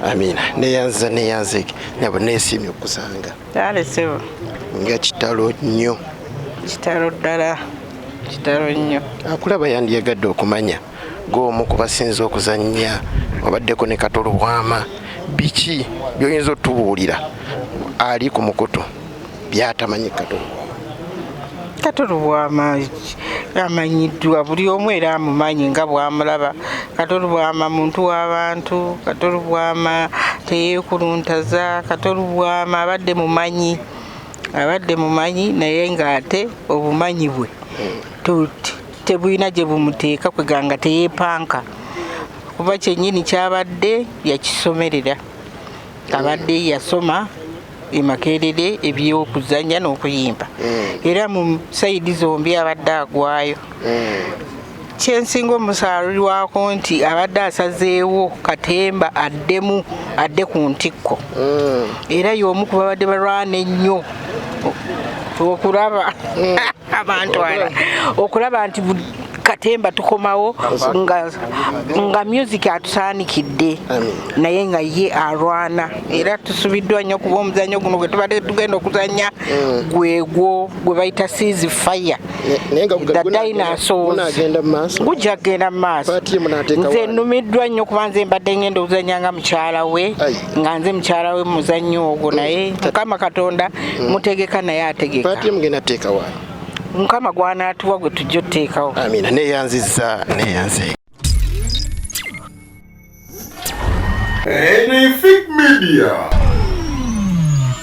Amina. Neyanze nabo nesimye okusanga. Dale sebo. Nga kitalo nnyo. Kitalo ddala. Kitalo nnyo. Akulaba yandiyagadde okumanya ng'omu ku basinze okuzannya obaddeko ne Kato Lubwama biki by'oyinza otubuulira ali ku mukutu byatamanyi Kato Lubwama amanyiddwa buli omu era amumanyi nga bw'amulaba. Kato Lubwama muntu w'abantu. Kato Lubwama teyeekuluntaza. Kato Lubwama abadde mumanyi naye ng'ate obumanyi bwe tebulina gye bumuteeka kweganga teyeepanka kuba kyennyini kyabadde yakisomerera. Abadde yasoma Makerere eby'okuzannya n'okuyimba era mu sayidi zombi abadde agwayo. Kyensinga omusaalirwako nti abadde asazeewo Katemba adde ku ntikko era y'omu ku babadde balwana ennyo okulaba abantu okulaba nti Katemba tukomawo nga music atusaanikidde naye nga ye alwana era tusubiddwa nnyo kuba omuzannyo guno gwe tubadde tugenda okuzannya gwegwo gwe bayita Seas Fire the dinosaurs gujja kgenda mu maaso. Nze nnumiddwa nnyo kuba nze mbadde ngenda okuzannya nga mukyala we nga nze mukyala we muzannyo ogwo naye Mukama Katonda mutegeka naye ategeka. Mukama gw'anaatuwa gwe tujja otuteekawo. Amina. Neyanzizza. Anything Media.